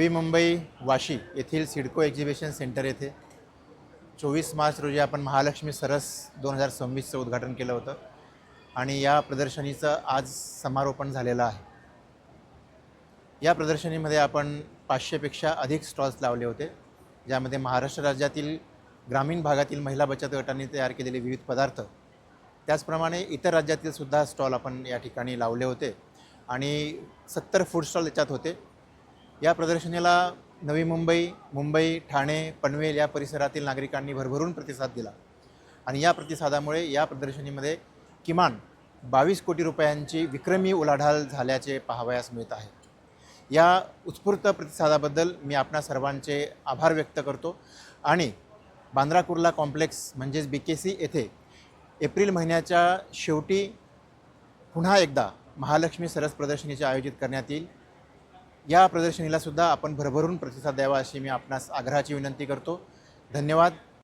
नवी मुंबई वाशी येथील CIDCO exhibition centre येथे 24 मार्च रोजी आपण महालक्ष्मी सरस 2026चं उद्घाटन केलं होतं आणि या प्रदर्शनीचं आज समारोपण झालेलं आहे। या प्रदर्शनीमध्ये आपण 500पेक्षा अधिक स्टॉल्स लावले होते, ज्यामध्ये महाराष्ट्र राज्यातील ग्रामीण भागातील महिला बचत गटांनी तयार केलेले विविध पदार्थ, त्याचप्रमाणे इतर राज्यातील सुद्धा स्टॉल आपण या ठिकाणी लावले होते आणि 70 फूड स्टॉल याच्यात होते। या प्रदर्शनीला नवी मुंबई, मुंबई, ठाणे, पनवेल या परिसरातील नागरिकांनी भरभरून प्रतिसाद दिला आणि या प्रतिसादामुळे या प्रदर्शनीमध्ये किमान 22 कोटी रुपयांची विक्रमी उलाढाल झाल्याचे पाहावयास मिळत आहे। या उत्स्फूर्त प्रतिसादाबद्दल मी आपणा सर्वांचे आभार व्यक्त करतो आणि बांद्रा कुर्ला कॉम्प्लेक्स म्हणजेच BKC येथे एप्रिल महिन्याच्या शेवटी पुन्हा एकदा महालक्ष्मी सरस प्रदर्शनीचे आयोजित करण्यात येईल। या प्रदर्शनीला सुद्धा आपण भरभरून प्रतिसाद द्यावा अशी मी आपणास आग्रहाची विनंती करतो। धन्यवाद।